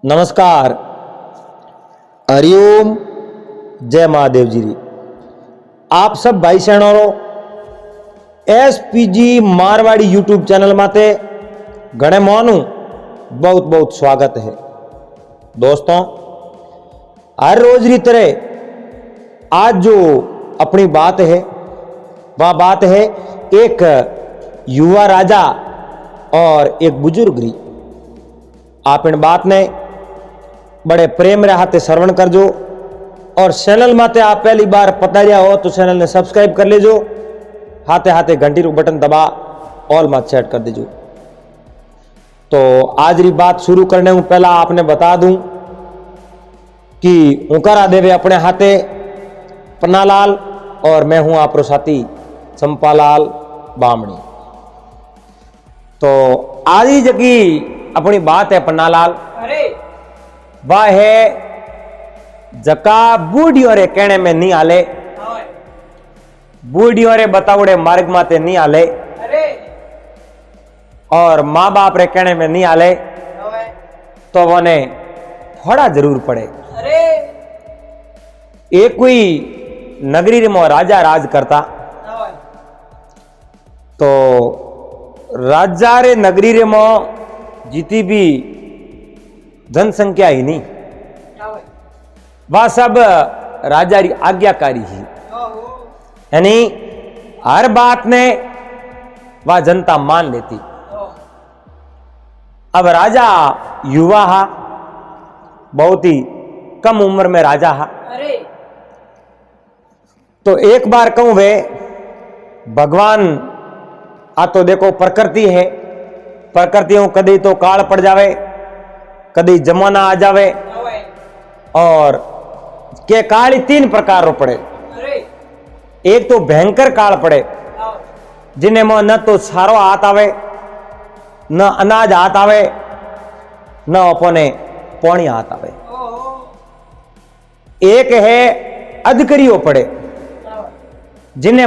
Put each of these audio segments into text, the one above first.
नमस्कार, हरिओम, जय महादेव जी। आप सब भाई सैनोरो एसपीजी मारवाड़ी यूट्यूब चैनल माते घणे मोनू बहुत बहुत स्वागत है। दोस्तों, हर रोज की तरह आज जो अपनी बात है वह बात है एक युवा राजा और एक बुजुर्ग री। आप इन बात ने बड़े प्रेम रे हाथे श्रवण करजो और चैनल माते आप पहली बार पधारिया हो तो चैनल ने सब्सक्राइब कर लेजो, हाथे हाथे घंटी रू बटन दबा ऑल मत सेट कर दीजो। तो आज री बात शुरू करने हूं पहला आपने बता दूं कि उकरा देवे अपने हाथे पन्नालाल और मैं हूं आपरो साथी चंपालाल बामणी। तो आज ही जकी अपनी बात है पन्नालाल, वह है जका बूढ़ियों रे कहने में नहीं आले, बूढ़ियों रे बतावड़े मार्ग माते नहीं आले और माँ बाप रे कहने में नहीं आले तो वने थोड़ा जरूर पड़े। एक कोई नगरी रे मो राजा राज करता, तो राजा रे नगरी रे मो जितनी भी जनसंख्या ही नहीं, वह सब राजा री आज्ञाकारी ही, यानी हर बात ने वह जनता मान लेती। अब राजा युवा हा, बहुत ही कम उम्र में राजा हा। तो एक बार कहूं वे भगवान आ तो देखो प्रकृति है, प्रकृतियों कदी तो काल पड़ जावे, कदी जमाना आ जावे और के काल ही तीन प्रकार रो पड़े। एक तो भयंकर काल पड़े जिन्हें में न तो सारो हाथ आवे, न अनाज हाथ आवे, न अपने पौनी हाथ आवे। एक है अधकरियो पड़े जिन्हें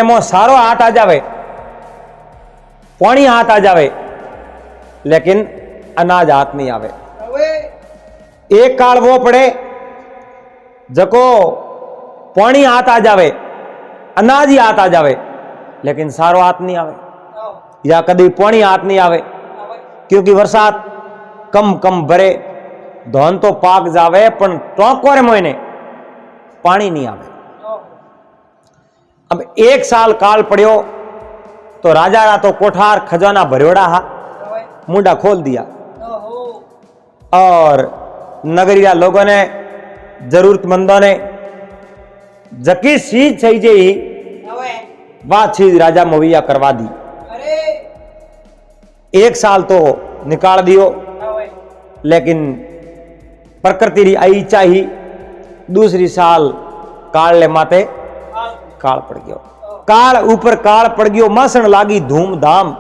मो सारो हाथ आ जावे, पौनी हाथ आ जावे, लेकिन अनाज हाथ नहीं आवे। एक काल वो पड़े जको पौनी हाथ आ जावे, अनाज ही हाथ आ जावे, लेकिन सारो हाथ नहीं आवे, या कभी पौनी हाथ नहीं आवे, क्योंकि बरसात कम कम भरे, धन तो पाक जावे पण टोंकवारे महीने पानी नहीं आवे। अब एक साल काल पड़ियो तो राजा रा तो कोठार खजाना भरियोड़ा हा, मुंडा खोल दिया और नगरीया लोगों ने, जरूरतमंदों ने जकी चीज चाहिए ही वह चीज राजा मुहैया करवा दी। एक साल तो निकाल दियो, लेकिन प्रकृति री आई चाहिए दूसरी साल काल ले माते काल पड़ गयो, काल ऊपर काल पड़ गयो, मसन लागी धूमधाम,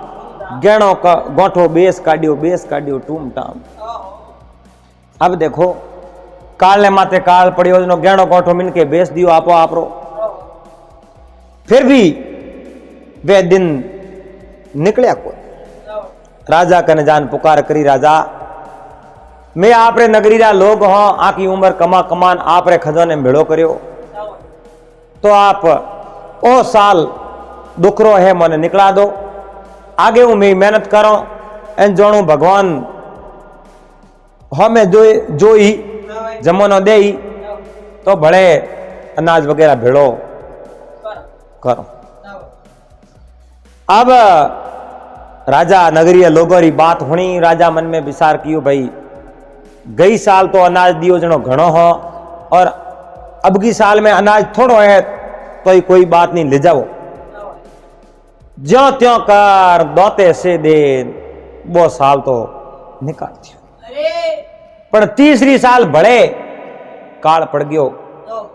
गहणों का गोठो बेस काढ़ियो टूम टाम। अब देखो काल ने माते काल पड़ियो, गहणो गोठो मिनके बेस दियो आपो आपरो। फिर भी वे दिन निकलिया को राजा कने जान पुकार करी, राजा मैं आपरे नगरी रा लोग हो, आकी उम्र कमा कमान आपरे खजाने भेड़ो करियो, तो आप ओ साल दुखरो है मने निकला दो, आगे हूं मैं मेहनत करो एन जोणु भगवान हमें जो ही जमानो दे ही तो भले अनाज वगैरह भेड़ो करो। अब राजा नगरीय लोगों री बात हुणी, राजा मन में विचार कियो, भाई गई साल तो अनाज दियो जनो घणो हो और अब की साल में अनाज थोड़ो है तो ही कोई बात नहीं, ले जाओ ज्यों त्यों कर दोते से दे, वो साल तो निकाल दियो। पर तीसरी साल बड़े काल पड़ गयो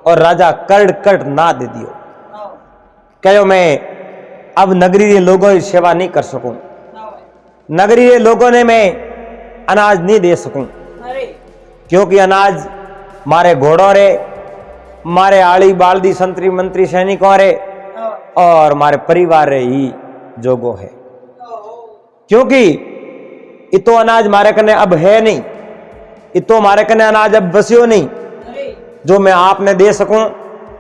और राजा कट ना दे दियो, कहो मैं अब नगरी के लोगों की सेवा नहीं कर सकूं, नगरी के लोगों ने मैं अनाज नहीं दे सकूं, क्योंकि अनाज मारे घोड़ों रे, मारे आली बालदी संतरी मंत्री सैनिकों रे और मारे परिवार रे ही जोगो है, क्योंकि इतो अनाज मारे कने अब है नहीं, इतो मारे कने अनाज अब बस्यो नहीं जो मैं आपने दे सकूं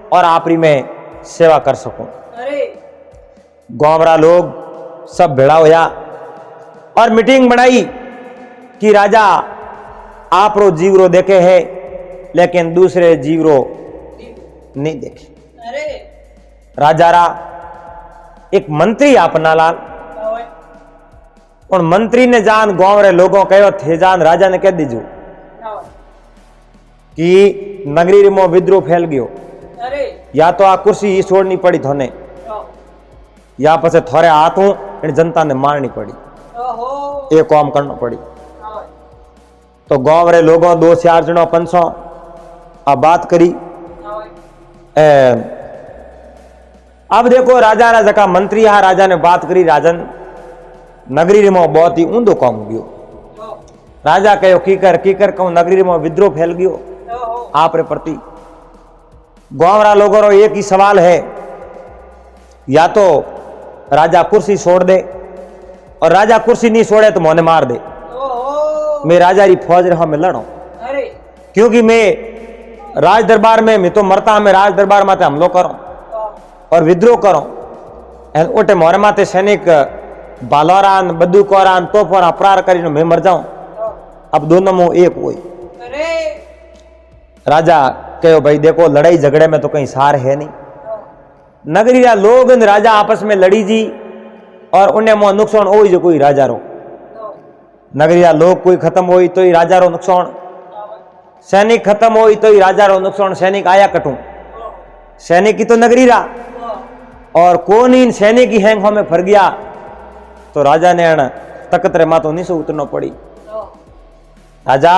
और आपरी मैं सेवा कर सकूं। गांवरा लोग सब भेड़ा होया और मीटिंग बनाई कि राजा आप रो जीवरो देखे है लेकिन दूसरे जीवरो नहीं देखे। राजा रा एक मंत्री अपना लाल और मंत्री ने जान गांव रे लोगों कहो थे जान राजा ने कह दीजो कि नगरी में विद्रोह फैल गयो, या तो आ कुर्सी ही छोड़नी पड़ी थोने, या पसे थोड़े हाथों इन जनता ने मारनी पड़ी, ये काम करना पड़ी। तो गांव रे लोगों 2-4 जनो 500 आ बात करी। अब देखो राजा रा जका मंत्री हा राजा ने बात करी, राजन नगरी में बहुत ही ऊंधो काम हो गयो। राजा कहो कीकर कहूं नगरी में विद्रोह फैल गयो आप रे प्रति। गांव रा लोगों रो एक ही सवाल है, या तो राजा कुर्सी छोड़ दे और राजा कुर्सी नहीं छोड़े तो मोने मार दे, मैं राजा री फौज रहा मैं लड़ो, क्योंकि मैं राज दरबार में मैं तो मरता, मैं राज दरबार माते हमलो करो और विद्रोह करो। ओटे मोरे माते सैनिक बालोरान बदूकोरान तोफोरा अपरार करीने मैं मर जाऊं, अब दोनों में एक हुई। राजा कहो भाई देखो लड़ाई झगड़े में तो कहीं सार है नहीं, नगरी रा लोग राजा आपस में लड़ी जी और उन्हें मोह नुकसान हो जो कोई राजा रो, नगरी रा लोग कोई खत्म हो तो ही राजा रो नुकसान, सैनिक खत्म हो तो ही राजा रो नुकसान। सैनिक आया कटू, सैनिक की तो नगरी रा और कौन इन सैनिक की हैंग में फर गया तो राजा ने तकत रे मातो नीचे उतरना पड़ी। राजा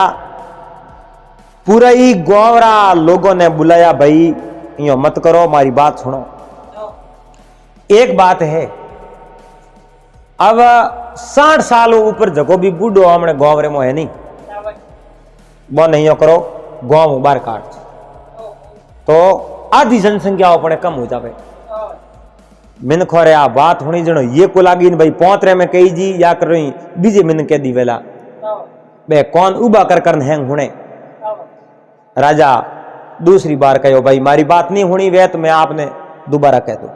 पूरा ही गांवरा लोगों ने बुलाया, भाई यो मत करो, हमारी बात सुनो। एक बात है, अब 60 सालों ऊपर जगो भी बूढ़ो हमने गांव रे में है नहीं, वो नहीं हो करो गांव बाहर काट तो आधी जनसंख्या अपने कम हो जावे। मिन खोरे आ बात होनी जनो ये को लागी भाई पोतरे में कही जी या कर रही बीजे मिन कह दी वेला बे कौन उबा कर हैंग होने। राजा दूसरी बार कहो भाई मारी बात नहीं होनी वे तो मैं आपने दोबारा कह दो।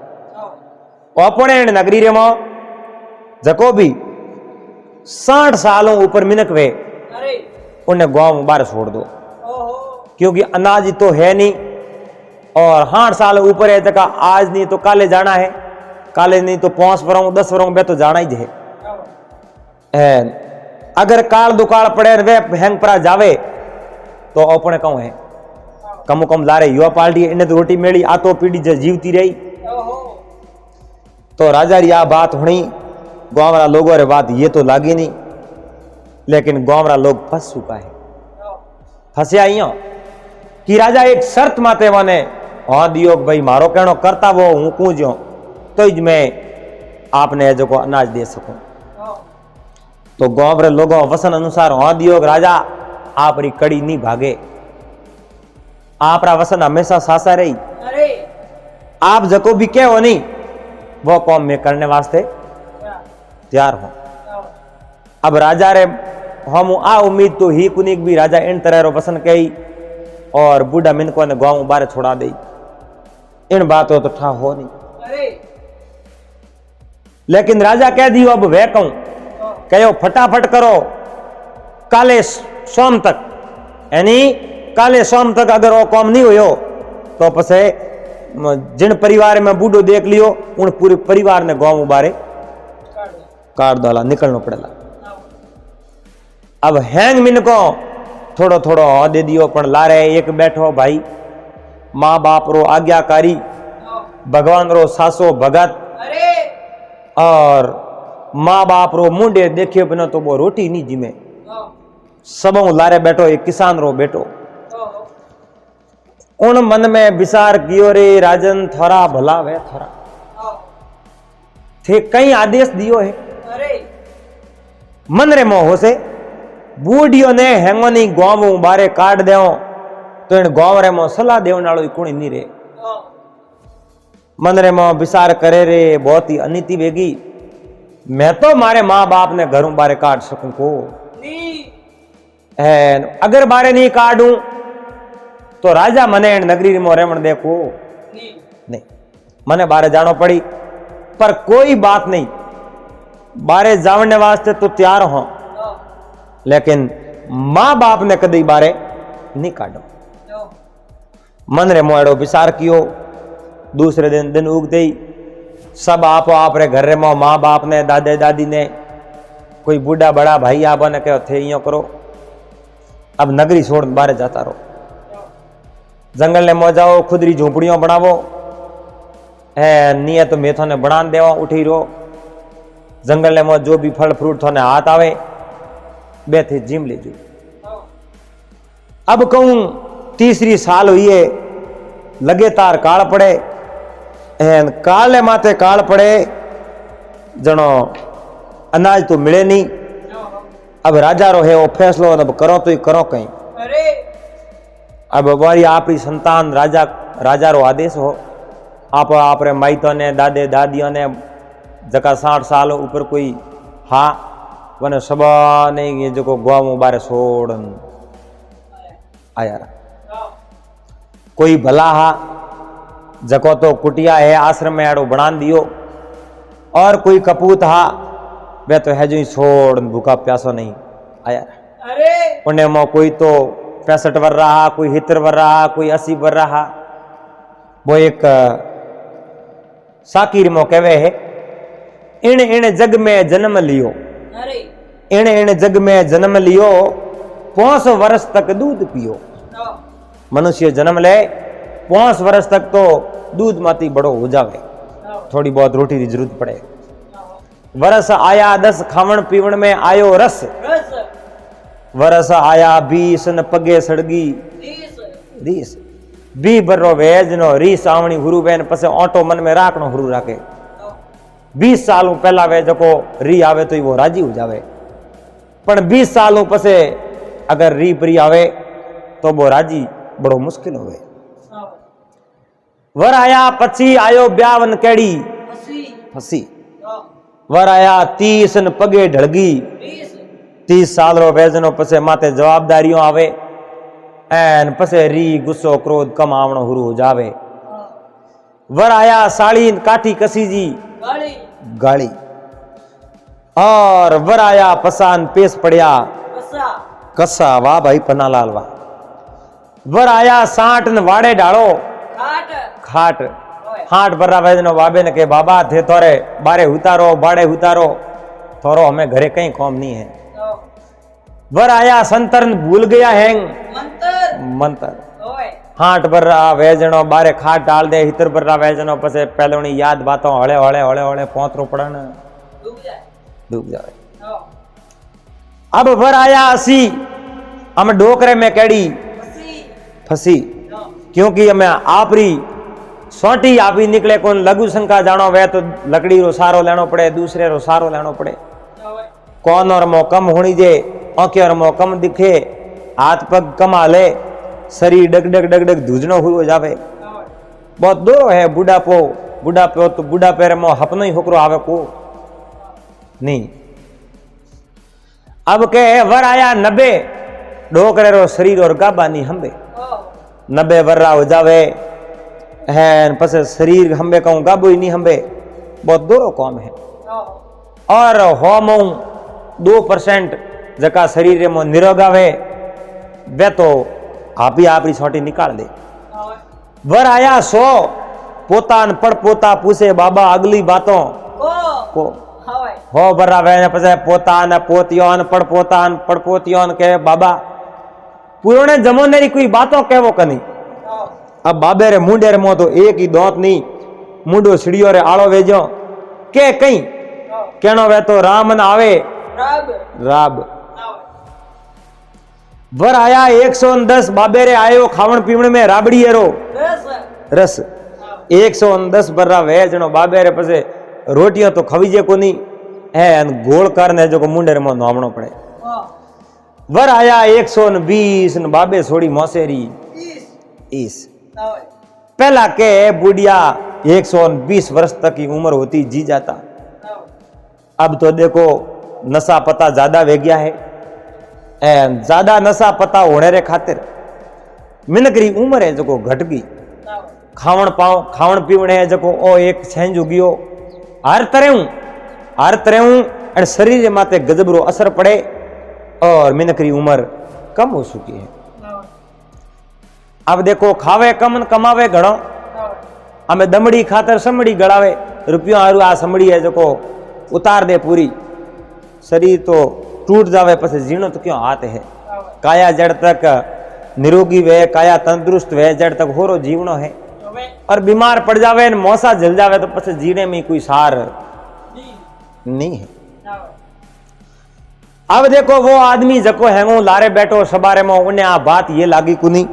अपने नगरी रे मो जको भी 60 सालों ऊपर मिनक वे उन्हें गांव बाहर छोड़ दो, क्योंकि अनाज तो है नहीं और 60 साल ऊपर है जगह आज नहीं तो काले जाना है, काले नहीं तो 5 वर्ष 10 वर्ष बे तो जाना ही है। अगर काल दुकाल पड़े वे हैंग परा जावे तो अपने कहूं है कम जा रहे युवा पार्टी इन्हें तो रोटी मेली आ तो पीढ़ी जीवती रही। तो राजा री आ बात होनी गांव वाला लोगों रे बात ये तो लागी नहीं, लेकिन गांव वाला लोग फंस चुका है। फंसया इं कि राजा एक शर्त माते वने हाँ दियो भाई मारो कहनो करता वो हूं कूंजो तो ज मैं आपने जो को अनाज दे सकूं। तो गांव रे लोगों वसन अनुसार हाँ दियो राजा आप री कड़ी नहीं भागे, आप रा वसन हमेशा सासा रही, आप जको भी कहो नहीं वो काम में करने वास्ते तैयार हो। अब राजा रे हम आ उम्मीद तो ही कुनिक भी राजा इन तरह रो वसन कही और बूढ़ा मिनको ने गांव बारे छोड़ा दे, इन बातों तो ठा हो नहीं। लेकिन राजा कह दियो अब वे कहूं कहो फटाफट करो काले सोम तक, यानी काले सोम तक अगर वो काम नहीं हुयो तो पसे जिन परिवार में बूढ़ो देख लियो उन पूरे परिवार ने गांव बारे काट डाला, निकलना पड़ेगा। अब हैंग मिनको थोड़ो थोड़ो दे दियो पण लारे एक बैठो भाई माँ बाप रो आज्ञाकारी भगवान रो सासो भगत और माँ बाप रो मुंडे देखे बिना तो वो रोटी नहीं जिमे, सब लारे बैठो एक किसान रो बेटो। उन मन में विचार कियो रे राजन थोड़ा भला वे थोड़ा थे कई आदेश दियो है मन रे मोह से बूढ़ियों ने हेंगोनी गांव बारे काट दे तो इन गांव रे मो सलाह देवन वालों कोई नहीं रे। मन रे मो विचार करे रे बहुत ही अनिति वेगी मैं तो मारे माँ बाप ने घरों बारे काट सकूं को अगर बारे नहीं काटूं तो राजा मने नगरी में रेवण दे को नहीं मने बारे जानो पड़ी पर कोई बात नहीं बारे जावने वास्ते तो तैयार हो लेकिन माँ बाप ने कदी बारे नहीं काटो मन रे मोड़ो विचार कियो दूसरे दिन उगते ही सब आप रे घर रे माँ बाप ने दादे दादी ने कोई बूढ़ा बड़ा भाई आप ने कहो थे यो करो अब नगरी छोड़ बारे जाता रहो जंगल ने मो जाओ खुदरी झोपड़ियों बनावो है नियत मेथो ने बना देवा उठी रो जंगल ने मो जो भी फल फ्रूट थोने हाथ आवे बेथे जिम लेजो अब कहूं तीसरी साल हुई है लगातार काल पड़े एन काले माथे काल पड़े जनो अनाज तो मिले नहीं अब राजा रो है वो फैसलो अब करो तो ही करो कहीं अब हमारी आपरी संतान राजा रो आदेश हो आप रे माइतो ने दादे दादियों ने जका 60 साल ऊपर कोई हा वने सबा ने ये जो गाँव बारे छोड़न आया कोई भला हा जको तो कुटिया है आश्रम में आड़ो बना दियो और कोई कपूत हा वे तो है जो ही छोड़ भूखा प्यासो नहीं आया उन्हें मो कोई तो 65 वर रहा कोई 70 वर रहा कोई 80 वर रहा वो एक साकीर मो कहवे है इन इन जग में जन्म लियो इन जग में जन्म लियो 5 वर्ष तक दूध पियो मनुष्य जन्म ले 5 वर्ष तक तो दूध माती बड़ो हो जावे थोड़ी बहुत रोटी की जरूरत पड़े वर्ष आया 10 खावण पीवण में आयो रस वर्ष आया 20 न पगे सड़गी रीस 20 बरो वेज नो रीस आवणी हुरु बेन पसे ऑटो मन में राखनो हुरु राखे 20 साल पहला वे जको री आवे तो वो राजी हो जावे पण 20 साल पसे अगर री परी आवे तो वो राजी बड़ो मुश्किल होवे वर आया पछी आयो 52 केड़ी फसी वर आया 30 न पगे ढळगी 30 साल रो वेजनो पसे माते जवाबदारियों आवे एन पसे री गुस्सो क्रोध कम आवणो हुरु हो जावे वर आया 40 काठी कसी जी गाड़ी और वर आया पसान पेश पड़िया कसा वाह भाई पन्नालाल वाह वर आया 60 न वाड़े डालो खाट हाट बर्रा वैजनो बाबे ने के बाबा थे तोरे बारे उतारो बाड़े उतारो थोरो हमें घरे कहीं कौम नहीं है वर आया संतरन भूल गया है मंतर हाट बर्रा वैजनो बारे खाट डाल दे हितर बर्रा वैजनो पसे पहलोनी याद बातों हळे हळे हळे हळे पोतरो पड़न डूब जाए अब वर आया 80 हम डोकरे में केड़ी फसी क्योंकि हमें आपरी सोटी आपी निकले कौन लघु शंका जानो वे तो लकड़ी रो सारो लेनो पड़े दूसरे रो सारो लेनो पड़े कौन और मो कम होनी जे आंखें और मो कम दिखे हाथ पग कम हाले शरीर डग डग डग डग धुजनो हो जावे बहुत दूर है बुढ़ापो तो बुढ़ापे रे मो हपनो ही होकरो आवे को नहीं अब के वर आया 90 डोकरे रो शरीर और गाबा नहीं हंबे 90 वर्रा हो जावे है पसे शरीर हंबे कहूं गाबो ही नहीं हंबे बहुत दूरो कौम है और होमो 2% जका शरीर रे मो निरोग आवे वे तो आप ही आपरी छोटी निकाल दे वर आया 100 पोतान पड़ पोता पूछे बाबा अगली बातों को हो बर्रा वे पसे पोतान पोतियोन पड़ पोतियोन के बाबा पुराने जमाने री कोई बातों कहवो कनी अब बाबे रे मुंडे रे मो तो एक ही दोत नहीं मुंडो सीढ़ियों रे आलो वेजो के कहीं कहनो वे तो राम न आवे राब वर आया 110 बाबे रे आयो खावण पीवण में राबड़ी एरो रस 110 बर्रा वे जनो बाबे रे पसे रोटियां तो खवीजे कोनी है गोल करने जो मुंडे रे मो नामणो पड़े वर आया 120 न बाबे छोड़ी मौसेरी इस पहला के बुढ़िया 120 वर्ष तक की उम्र होती जी जाता अब तो देखो नशा पता ज्यादा वे गया है, ज्यादा नशा पता होने रे खातिर मिनकरी उम्र है जो घट गई, खावण पीवण है जो ओ एक चेंज हो गयो, हर तरह और शरीर माते गजबरो असर पड़े और मिनकरी उम्र कम हो चुकी है। अब देखो खावे कम कमावे घणो, हमें दमड़ी खातर समड़ी गड़ावे, रुपया हारू आ समड़ी है जो उतार दे पूरी, शरीर तो टूट जावे पसे जीणो तो क्यों हाथ है। काया जड़ तक निरोगी वे, काया तंदुरुस्त वे, जड़ तक होरो जीवनो है, और बीमार पड़ जावे मौसा जल जावे तो पसे जीने में कोई सार नहीं है। अब देखो वो आदमी जको है वो लारे बैठो सबारे में उन्हें आ बात ये लागी कुनी,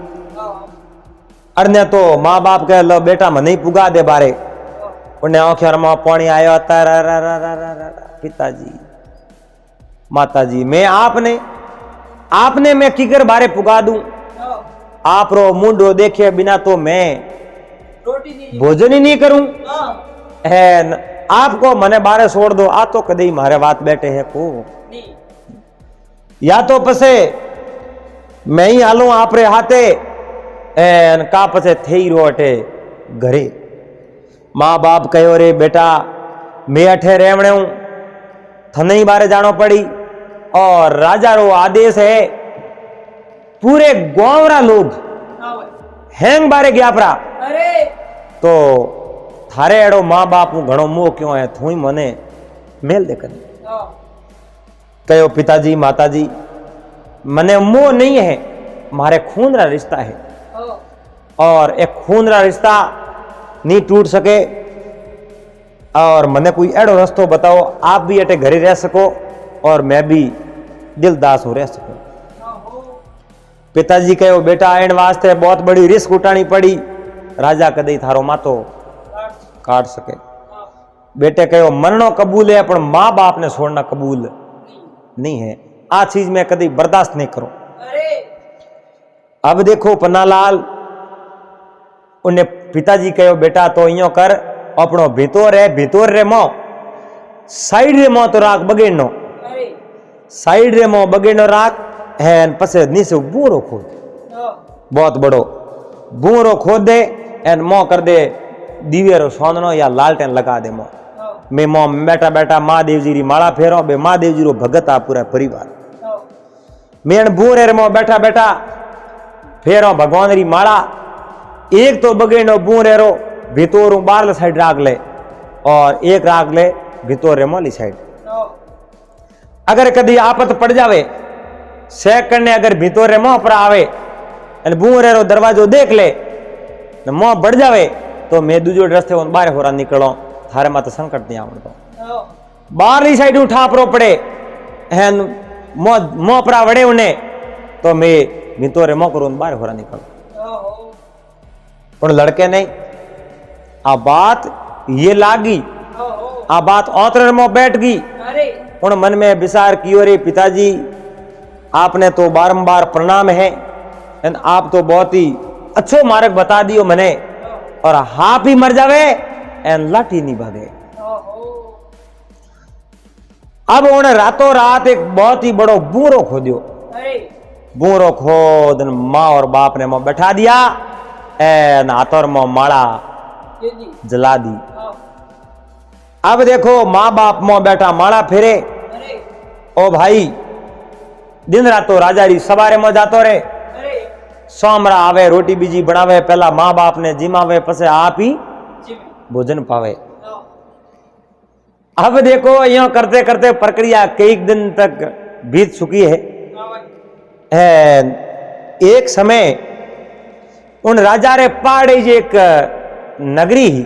अरने तो माँ बाप कह लो बेटा मन ही पुगा दे बारे, उन्हें आंखें में पानी आयो, पिताजी माताजी मैं आपने मैं किकर बारे पुगा दूं, आप रो मुंडो देखे बिना तो मैं भोजन ही नहीं करूं, है आपको मने बारे छोड़ दो, आ तो कदे मारे बात बैठे है को, या तो पसे मैं ही हालू आप रे हाथे एन का पसे थे रोटे घरे। माँ बाप कहो रे बेटा मैं अठे रेवणे हूं, थने ही बारे जानो पड़ी, और राजा रो आदेश है पूरे गांवरा लोग हैंग बारे गया परा, तो थारे एड़ो माँ बाप घणो मोह क्यों है, थू ही मने मेल दे कर कहो पिताजी माताजी मने मोह नहीं है, मारे खून रा रिश्ता है, और एक खून रा रिश्ता नहीं टूट सके, और मने कोई एड़ो रास्तो बताओ आप भी अटे घरे रह सको और मैं भी दिलदास हो रह सको। पिताजी कहो बेटा एन वास्ते बहुत बड़ी रिस्क उठानी पड़ी, राजा कदे थारो मातो काट सके। बेटे कहो मरनो कबूल है पर माँ बाप ने छोड़ना कबूल नहीं है, आ चीज में कभी बर्दाश्त नहीं करो। अब देखो पन्नालाल उन्हें पिताजी कहो बेटा तो यो कर अपनो भीतर रे मो साइड रे मो तो राख बगेड़नो, साइड रे मो बगेड़नो राख है, पसे नीचे बूरो खोद, बहुत बड़ो बूरो खोद दे एन मो कर दे दिवेरो सोननो या लालटेन लगा दे मो, मैं मो बैठा बैठा महादेव जी री माला फेरो, बे महादेव जी रो भगत आ पूरा परिवार, मैं बूरे रे मो बैठा बैठा फेरो भगवान री माला, एक तो बगेनो बूरे रो भीतोरू बारल साइड राख ले और एक राख ले भीतर रे मोली साइड। अगर कदी आपत पड़ जावे सेक करने अगर भीतर रे मोह पर आवे और बूरे रो दरवाजो देख ले न मोह बढ़ जावे तो मैं दूजो रस्ते बाहर होरा निकलो, थारे माते संकट नहीं आवड़तो, बाहरली साइड उठा परो पड़े हैन मोह पर वड़े उन्हें तो मैं भीतर रे मोह करो बाहर होरा निकलो, पर लड़के नहीं आ बात ये लागी, आ बात औतर में बैठ गई, उन मन में विचार कियो रे पिताजी आपने तो बारंबार प्रणाम है, आप तो बहुत ही अच्छो मार्ग बता दियो मने, और हाथ ही मर जावे एन लाठी नहीं भागे। अब उन्हें रातों रात एक बहुत ही बड़ो बूरो खोदियो, बूरो खोद माँ और बाप ने मोह बैठा दिया एन हाथों में माला जला दी। अब देखो माँ बाप मोह बैठा माला फेरे, ओ भाई दिन रात तो राजा री सवारे में जातो रे, सोमरा आवे रोटी बीजी बनावे, पहला माँ बाप ने जिमावे पसे आप ही भोजन पावे। अब देखो यो करते करते प्रक्रिया कई दिन तक बीत चुकी है। एक समय उन राजा रे पाड़े एक नगरी ही,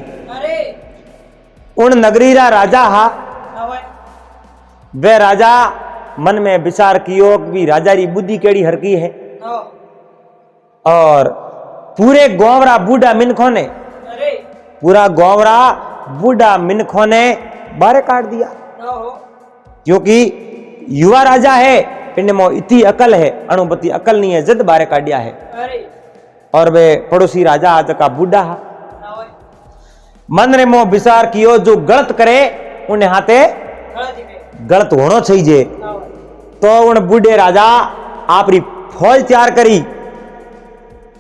उन नगरी रा राजा हा, वे राजा मन में विचार कियो कि राजा री बुद्धि केड़ी हरकी है, और पूरे गोवरा बूढ़ा मिनखों ने, पूरा गोवरा बूढ़ा मिनखों ने बारे काट दिया, क्योंकि युवा राजा है इनमें इतनी अकल है, अणुपति अकल नहीं है, जद बारे काट दिया है। और वे पड़ोसी राजा आज का बूढ़ा मन रे मो विचार कियो जो गलत करे उन्हें हाथे गलत होना चाहिए। तो उन बूढ़े राजा आपरी फौज तैयार करी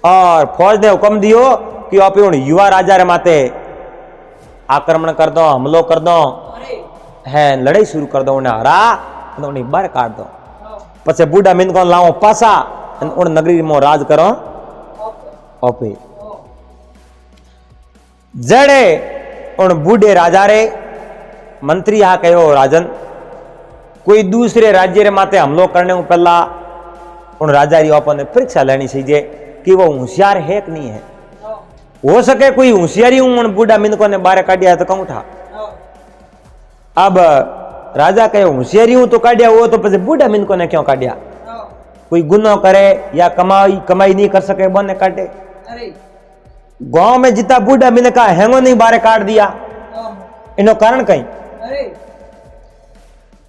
और फौज ने हुक्म दियो कि आप युवा राजा रे माते आक्रमण कर दो, हमलो कर दो, है लड़ाई शुरू कर दो, उन्हें हरा उन्हें बाहर काट दो। पछे बूढ़ा मिन को लाओ पासा उन नगरी में राज करो ओपे। जड़े उन बूढ़े राजा रे मंत्री आ कहो राजन कोई दूसरे राज्य रे माते हमलो करने को पहला उन राजा री अपन ने परीक्षा लेनी चाहिए कि वो होशियार है कि नहीं है। हो सके कोई होशियारी उन बूढ़ा मिनकों ने बाहर काटिया तो कहूं था। अब राजा कहे होशियारी हूं तो काटिया, वो तो पीछे बूढ़ा मिनकों ने क्यों काटिया? कोई गुनाह करे या कमाई नहीं कर सके बने काटे। गांव में जितना बूढ़ा मिनका हैंगो नहीं बारे काट दिया, इनो कारण कहीं।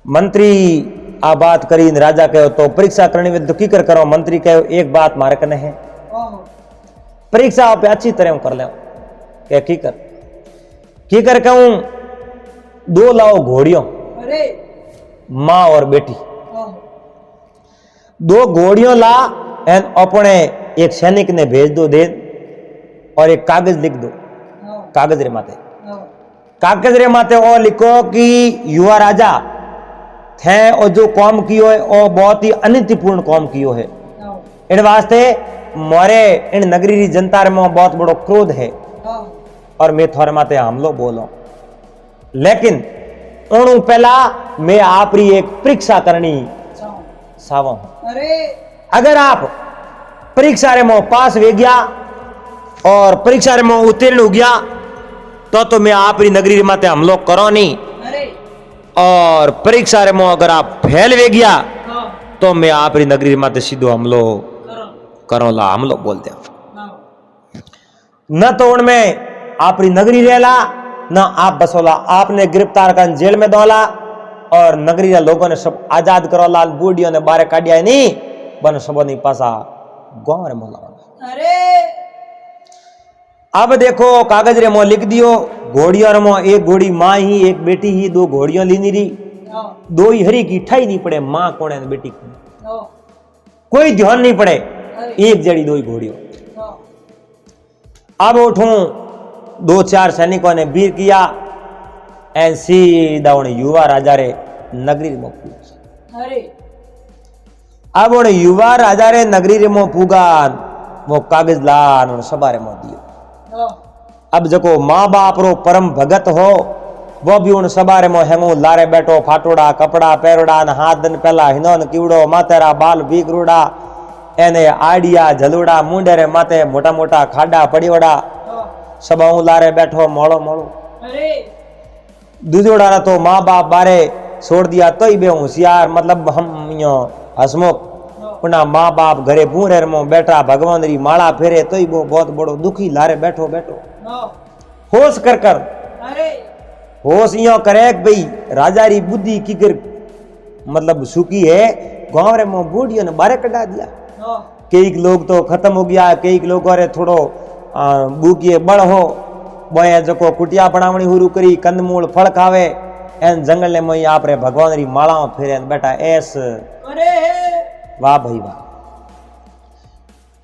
मंत्री आ बात करी राजा कहो तो परीक्षा करनी में तो की कर करो। मंत्री कहो एक बात मारे कने है, परीक्षा आप अच्छी तरह कर ले। क्या की कर कहूं दो लाओ घोड़ियों, मां और बेटी, दो घोड़ियों ला एन अपने एक सैनिक ने भेज दो दे और एक कागज लिख दो। कागज रे माते, कागज रे माते और लिखो कि युवा राजा थे और जो काम कियो है वो बहुत ही अनितिपूर्ण काम कियो है। इन वास्ते मोरे इन नगरी री जनता में बहुत बड़ो क्रोध है और मैं थोड़े माते हमलो बोलो। लेकिन उन पहला मैं आपरी एक परीक्षा करनी चाहूं। अगर आप परीक्षा रे में पास हो गया और परीक्षा रे में उत्तीर्ण हो गया तो मैं आपरी नगरी रे माते हमलो करो नहीं, और परीक्षा रे में अगर आप फेल हो गया तो मैं आपरी नगरी रे माते सीधो हमलो करो ला, हमलो बोल दे। न तो उनमें आपरी नगरी रहला न आप बसोला, आपने गिरफ्तार कर जेल में दोला और नगरी रे लोगों ने सब आजाद करो लाल, बूढ़ियों ने बारे काटिया नहीं बन सबो नहीं पासा गांव रे मोला। अब देखो कागज रे मो लिख दियो घोड़ियों रे मो एक घोड़ी मां ही एक बेटी ही, दो घोड़ियों लीनी री, दो ही हरी की ठाई नहीं पड़े, मां कौन है बेटी कौन, कोई ध्यान नहीं पड़े, एक जड़ी दो ही घोड़ियों। अब उठूं दो चार सैनिकों ने वीर किया एन सीधा उन्हें युवा राजा रे नगरी में पूछा। अब उन्हें युवा राजा रे नगरी रे मो पूगा वो कागज लान उन्हें सबारे मो दियो। अब जको माँ बाप रो परम भगत हो वो भी उन सबारे मो हेमो लारे बैठो, फाटोड़ा कपड़ा पैरोड़ा न हाथ दिन पहला हिनोन कीवड़ो मातेरा बाल बीगरूड़ा एने आडिया झलूड़ा मुंडे रे माते मोटा मोटा खाडा पड़ियोड़ा सब लारे बैठो मोड़ो मोड़ो। दूजोड़ा ना तो माँ बाप बारे छोड़ दिया तो ही बे होशियार, मतलब हम यो हसमुख उना माँ बाप घरे बूढ़े मो बैठा भगवान री माला फेरे तो ही वो बहुत बड़ो दुखी लारे बैठो बैठो। होश कर कर होश यो करे भाई राजा री बुद्धि की कर मतलब सुखी है, गांव रे मो बूढ़ियों ने बारे कटा दिया। कई लोग तो खत्म हो गया, कई लोगों रे थोड़ो बूकिए बड़ हो बोए जको कुटिया बनावणी हुरू करी, कंदमूल फल खावे एन जंगल में आप रे भगवान री माला फेरे बैठा ऐस। वाह भाई वाह,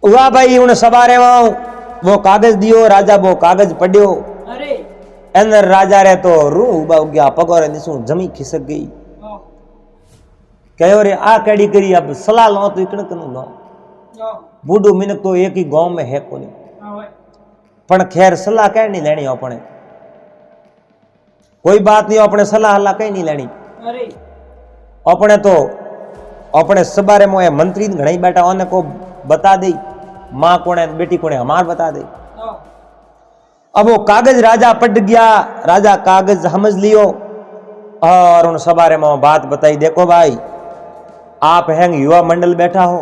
वाह भाई उन सवारे वो कागज दियो, राजा वो कागज पढ़ियो, अंदर राजा रे तो रू उबा गया, पगोरे निसू जमी खिसक गई। कहो रे आ कड़ी करी, अब सलाह लो तो इकड़ कनु लो, बूढ़ो मिनक तो एक ही गांव में है कोनी, पण खैर सलाह कह नहीं लेनी अपने, कोई बात नहीं अपने सलाह हला कहीं नहीं लेनी। अपने तो अपने सबारे में मंत्री घणी बैठा उन्हें को बता दे मां कौन है बेटी कौन है हमार बता दे। अब वो कागज राजा पढ़ गया, राजा कागज समझ लियो और उन सबारे में बात बताई, देखो भाई आप हैं युवा मंडल बैठा हो,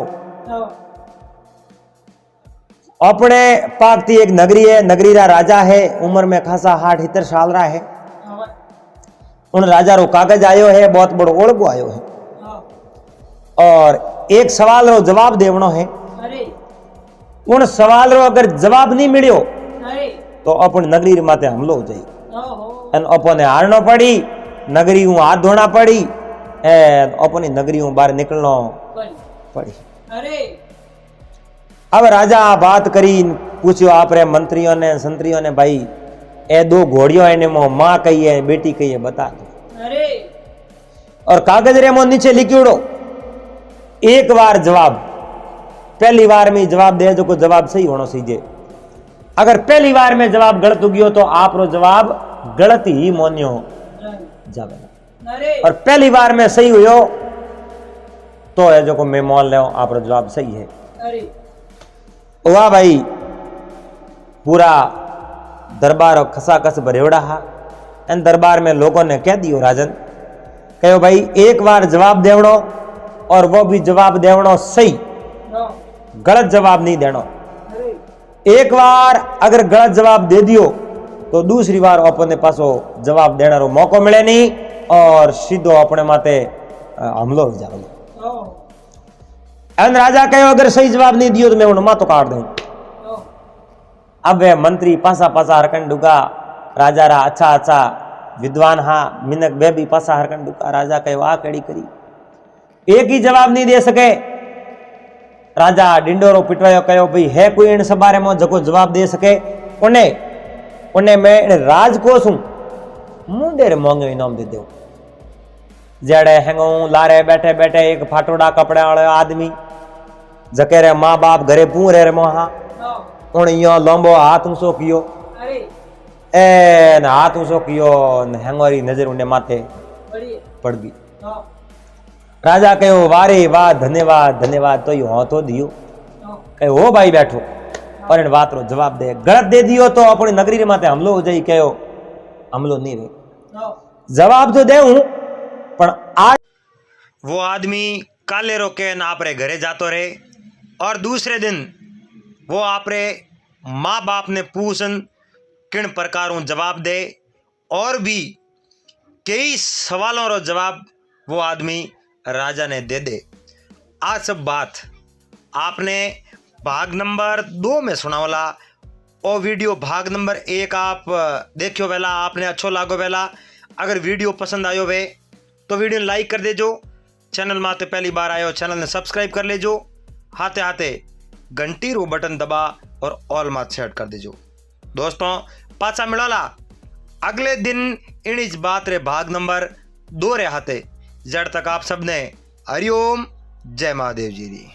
अपने पाकती एक नगरी है, नगरी रा राजा है, उम्र में खासा 60-70 साल रहा है। उन राजा रो कागज आयो है, बहुत बड़ो ओळगो आयो है और एक सवाल रो जवाब देवनो है। उन सवाल रो अगर जवाब नहीं मिलियो तो अपन नगरी माते हमलो हो जाए, अपन ने हारनो पड़ी नगरी हूँ हाथ धोना पड़ी अपनी नगरी हूँ बाहर निकलना पड़ी। अरे अब राजा बात करी, पूछो आप रे मंत्रियों ने संत्रियों ने, भाई ए दो घोड़ियों ने मो मां कही है बेटी कही है बता दो। अरे और कागज रे मो नीचे लिखी उड़ो एक बार जवाब, पहली बार में जवाब दे जो को जवाब सही होना सीजे। अगर पहली बार में जवाब गलत हो गयो तो आप रो जवाब गलत ही मोन्यो जावे। अरे और पहली बार में सही हुयो तो है जो को मैं मान ले आप रो जवाब सही है। अरे वाह भाई, पूरा दरबार खसाखस भरेवड़ा हा। एन दरबार में लोगों ने कह दियो राजन कहो भाई एक बार जवाब देवड़ो और वो भी जवाब देवड़ो सही, गलत जवाब नहीं देना। एक बार अगर गलत जवाब दे दियो तो दूसरी बार अपने पासो जवाब देना रो मौको मिले नहीं और सीधो अपने माते हमलो हो जाओ। एन राजा कहो अगर सही जवाब नहीं दियो तो मैं उन्हें मातो काट दूं। अब वे मंत्री पासा पासा हरकन डुका, राजा रा अच्छा अच्छा विद्वान हा मिनक वे भी पासा हरकन डुका। राजा कहो आ कड़ी करी, एक ही जवाब नहीं दे सके। राजा डिंडोरो पिटवायो कहो भाई है कोई इन सबारे में जको जवाब दे सके। उन्हें मैं राजकोष हूं मुंडे रे मोंगे इनाम दे दो। जड़े हैंगो लारे बैठे बैठे एक फाटोड़ा कपड़े वाले आदमी जके रे माँ बाप घरे पूरे रे मोहा उन यो लंबो हाथ ऊंचो कियो, एन हाथ ऊंचो कियो न हैंगोरी नजर उन्हें माथे पड़ गई। राजा कहो वारे वाह धन्यवाद धन्यवाद, तो यो तो दियो। कहो हो भाई बैठो और इन बात रो जवाब दे। गलत दे दियो तो अपनी नगरी रे माथे हमलो हो जाई। कहो हमलो नहीं रे, जवाब तो दे हूं पण आज वो आदमी काले रोके ना आपरे घरे जातो रहे और दूसरे दिन वो आपरे माँ बाप ने पूछन किन प्रकारों जवाब दे और भी कई सवालों रो जवाब वो आदमी राजा ने दे दे। आज सब बात आपने भाग नंबर 2 में सुनावला और वीडियो भाग नंबर 1 आप देखियो वेला आपने अच्छो लागो वेला। अगर वीडियो पसंद आयो वे तो वीडियो लाइक कर देजो, चैनल माते पहली बार आयो चैनल ने सब्सक्राइब कर लेजो, हाथे हाथे घंटी रो बटन दबा और ऑल मात सेट कर देजो। दोस्तों पाचा मिलाला अगले दिन इनिज बात रे भाग नंबर 2 रे हाथे। जड़ तक आप सबने हरिओम जय महादेव जी री।